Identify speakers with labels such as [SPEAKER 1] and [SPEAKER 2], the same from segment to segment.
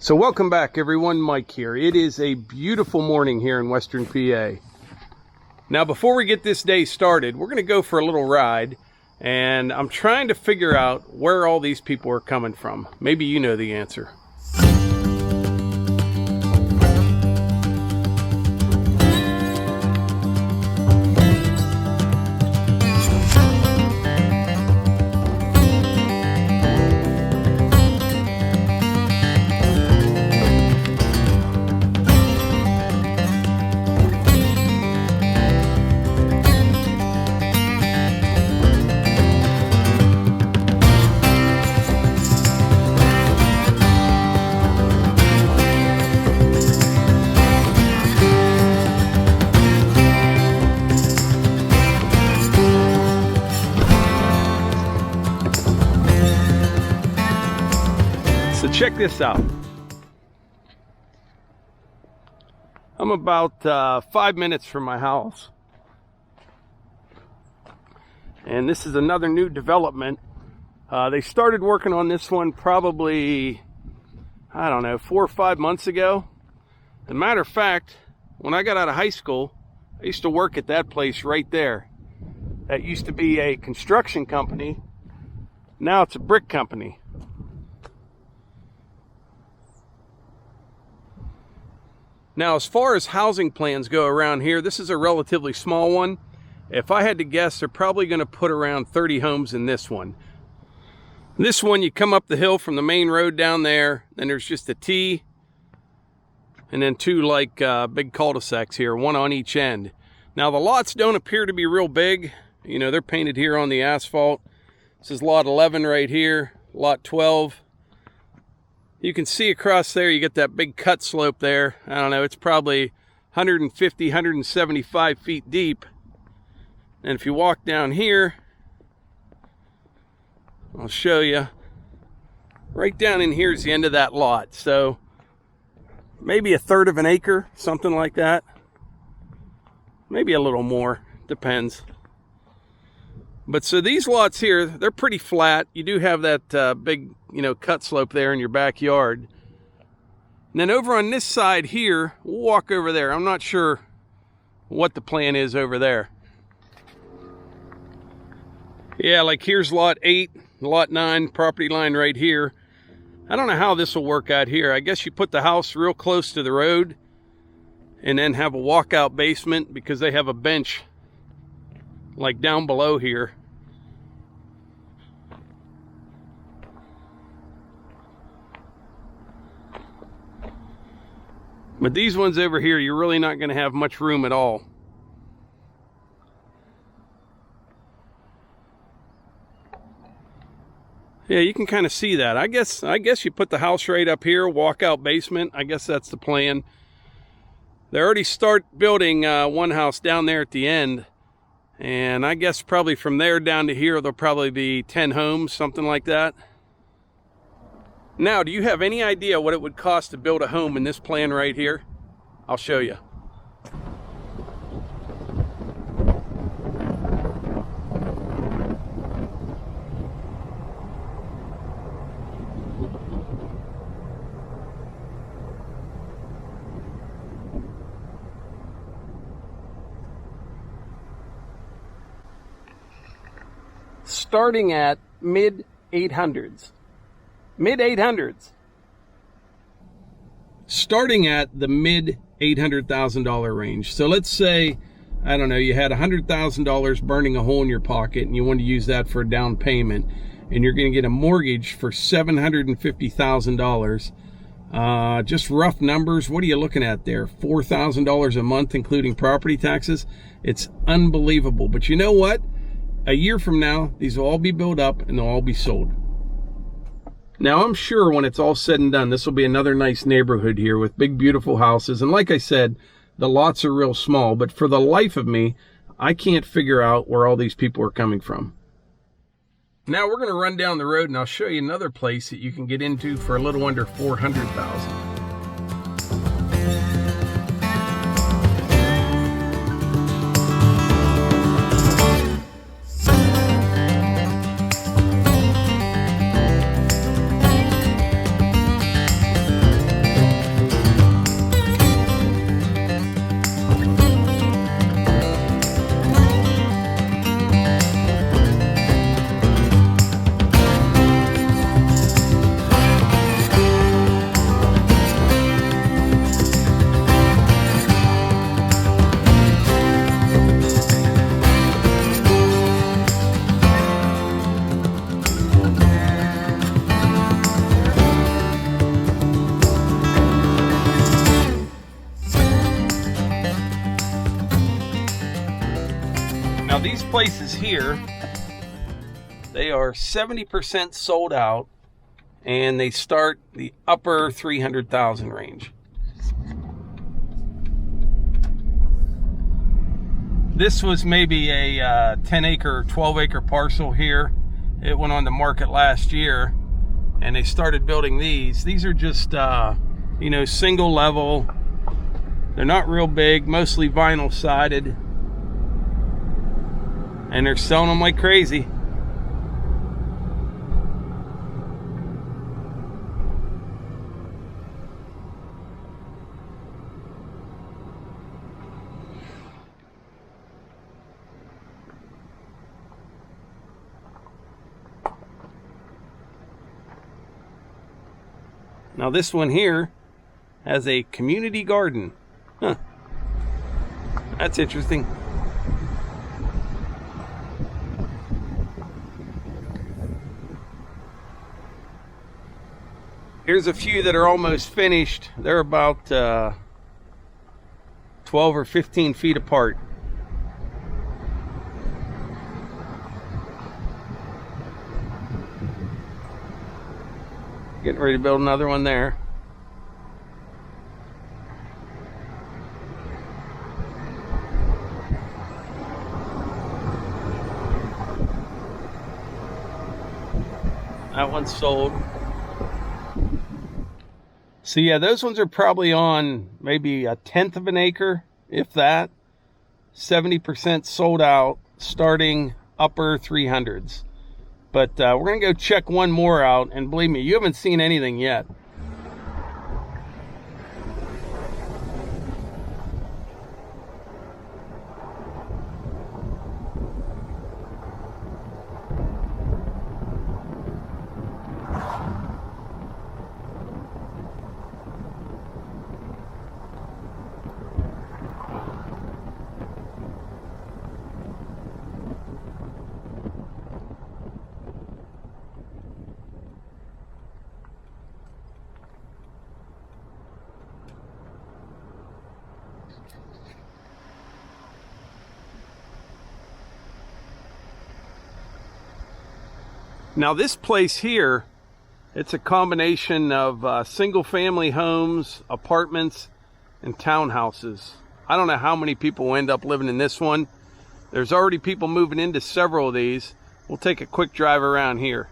[SPEAKER 1] So welcome back everyone, Mike here. It is a beautiful morning here in Western PA. Now before we get this day started, we're going to go for a little ride, and I'm trying to figure out where all these people are coming from. Maybe you know the answer. So check this out. I'm about 5 minutes from my house. And this is another new development. They started working on this one probably, I don't know, 4 or 5 months ago. As a matter of fact, when I got out of high school, I used to work at that place right there. That used to be a construction company. Now it's a brick company. Now, as far as housing plans go around here, this is a relatively small one. If I had to guess, they're probably going to put around 30 homes in this one. This one, you come up the hill from the main road down there, then there's just a T, and then two like big cul-de-sacs here, one on each end. Now, the lots don't appear to be real big. You know, they're painted here on the asphalt. This is lot 11 right here, lot 12. You can see across there, you get that big cut slope there. I don't know, it's probably 150, 175 feet deep. And if you walk down here, I'll show you. Right down in here is the end of that lot. So maybe 1/3 of an acre, something like that. Maybe a little more, depends. But so these lots here, they're pretty flat. You do have that big, cut slope there in your backyard. And then over on this side here, we'll walk over there. I'm not sure what the plan is over there. Yeah, like here's lot 8, lot 9, property line right here. I don't know how this will work out here. I guess you put the house real close to the road and then have a walkout basement because they have a bench like down below here. But these ones over here, you're really not going to have much room at all. Yeah, you can kind of see that. I guess you put the house right up here, walkout basement. I guess that's the plan. They already start building one house down there at the end. And I guess probably from there down to here, there'll probably be 10 homes, something like that. Now, do you have any idea what it would cost to build a home in this plan right here? I'll show you. Starting at mid-800s. Mid-800s. Starting at the mid-$800,000 range. So let's say, I don't know, you had $100,000 burning a hole in your pocket and you want to use that for a down payment, and you're going to get a mortgage for $750,000. Just rough numbers, what are you looking at there? $4,000 a month, including property taxes? It's unbelievable. But you know what? A year from now, these will all be built up and they'll all be sold. Now, I'm sure when it's all said and done, this will be another nice neighborhood here with big, beautiful houses. And like I said, the lots are real small, but for the life of me, I can't figure out where all these people are coming from. Now we're going to run down the road and I'll show you another place that you can get into for a little under $400,000. these places here, they are 70% sold out, and they start the upper 300,000 range. This was maybe a 10 acre, 12 acre parcel here. It went on the market last year, and they started building these. These are just, you know, single level. They're not real big, mostly vinyl sided. And they're selling them like crazy. Now this one here has a community garden. Huh. That's interesting. Here's a few that are almost finished. They're about 12 or 15 feet apart. Getting ready to build another one there. That one's sold. So yeah, those ones are probably on maybe 1/10 of an acre, if that. 70% sold out, starting upper 300s. But we're going to go check one more out, and believe me, you haven't seen anything yet. Now this place here, it's a combination of single family homes, apartments, and townhouses. I don't know how many people will end up living in this one. There's already people moving into several of these. We'll take a quick drive around here.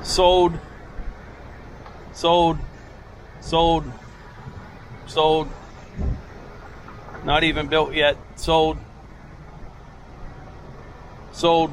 [SPEAKER 1] Sold, sold, sold, sold. Not even built yet. Sold. Sold.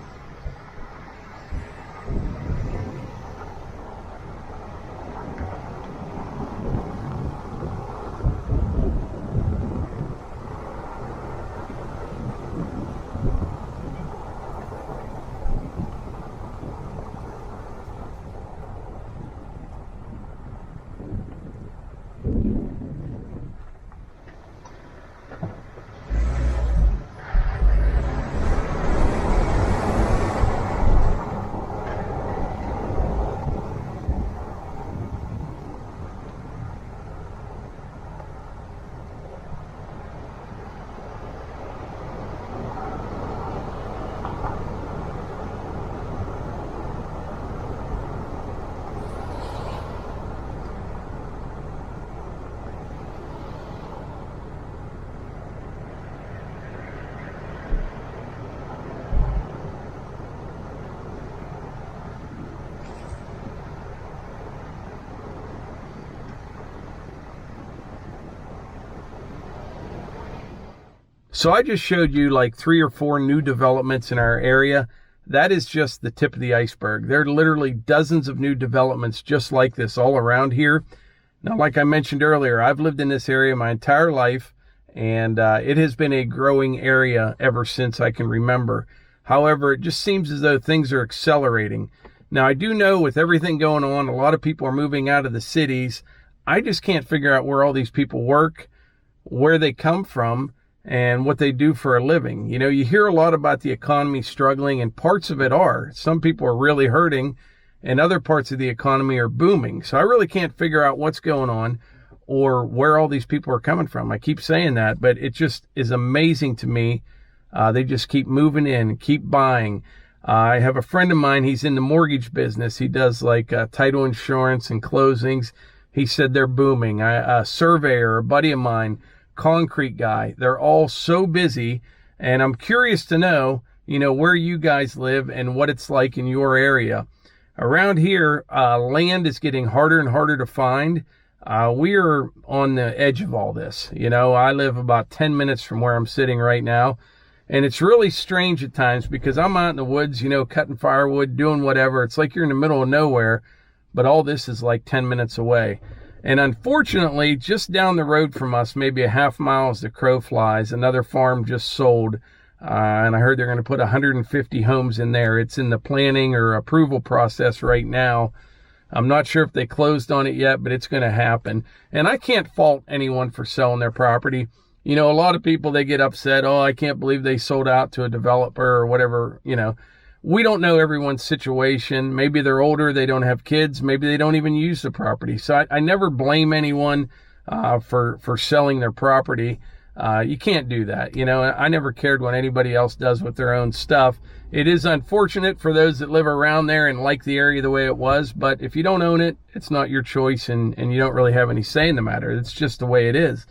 [SPEAKER 1] So I just showed you like 3 or 4 new developments in our area. That is just the tip of the iceberg. There are literally dozens of new developments just like this all around here. Now, like I mentioned earlier, I've lived in this area my entire life, and it has been a growing area ever since I can remember. However, it just seems as though things are accelerating. Now, I do know with everything going on, a lot of people are moving out of the cities. I just can't figure out where all these people work, where they come from, and what they do for a living. You know, you hear a lot about the economy struggling, and parts of it are. Some people are really hurting, and other parts of the economy are booming. So I really can't figure out what's going on or where all these people are coming from. I keep saying that, but it just is amazing to me. They just keep moving in, keep buying. I have a friend of mine, he's in the mortgage business. He does like title insurance and closings. He said they're booming. A surveyor, a buddy of mine, concrete guy, they're all so busy. And I'm curious to know, where you guys live and what it's like in your area. Around here, land is getting harder and harder to find. We are on the edge of all this. I live about 10 minutes from where I'm sitting right now. And it's really strange at times because I'm out in the woods, cutting firewood, doing whatever. It's like you're in the middle of nowhere, but all this is like 10 minutes away. And unfortunately, just down the road from us, maybe a half mile as the crow flies, another farm just sold. And I heard they're going to put 150 homes in there. It's in the planning or approval process right now. I'm not sure if they closed on it yet, but it's going to happen. And I can't fault anyone for selling their property. A lot of people, they get upset. Oh, I can't believe they sold out to a developer or whatever. We don't know everyone's situation. Maybe they're older, they don't have kids. Maybe they don't even use the property. So I never blame anyone for selling their property. You can't do that. I never cared what anybody else does with their own stuff. It is unfortunate for those that live around there and like the area the way it was. But if you don't own it, it's not your choice and you don't really have any say in the matter. It's just the way it is.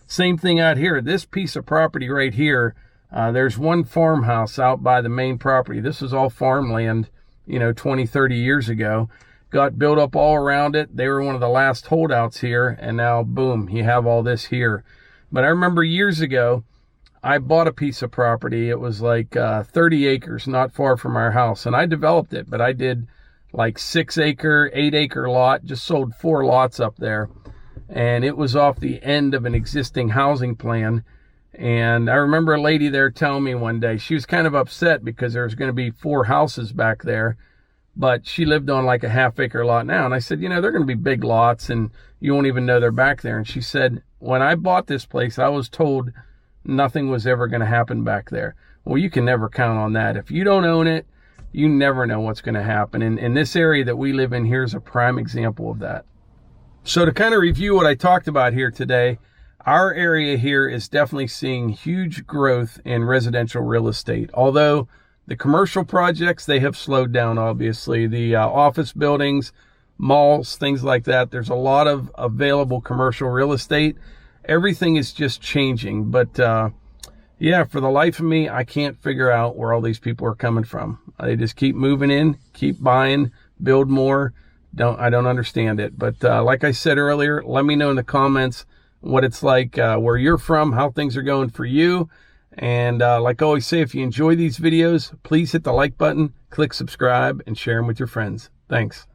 [SPEAKER 1] Same thing out here. This piece of property right here, there's one farmhouse out by the main property. This was all farmland, 20, 30 years ago. Got built up all around it. They were one of the last holdouts here. And now, boom, you have all this here. But I remember years ago, I bought a piece of property. It was like 30 acres, not far from our house. And I developed it, but I did like 6 acre, 8 acre lot, just sold 4 lots up there. And it was off the end of an existing housing plan. And I remember a lady there telling me one day, she was kind of upset because there was going to be 4 houses back there, but she lived on like a half acre lot now. And I said, they're going to be big lots and you won't even know they're back there. And she said, when I bought this place, I was told nothing was ever going to happen back there. Well, you can never count on that. If you don't own it, you never know what's going to happen. And this area that we live in here is a prime example of that. So to kind of review what I talked about here today, our area here is definitely seeing huge growth in residential real estate. Although the commercial projects, they have slowed down, obviously. The office buildings, malls, things like that. There's a lot of available commercial real estate. Everything is just changing. But yeah, for the life of me, I can't figure out where all these people are coming from. They just keep moving in, keep buying, build more. I don't understand it. But like I said earlier, let me know in the comments what it's like where you're from, how things are going for you. And like I always say, if you enjoy these videos, please hit the like button, click subscribe, and share them with your friends. Thanks.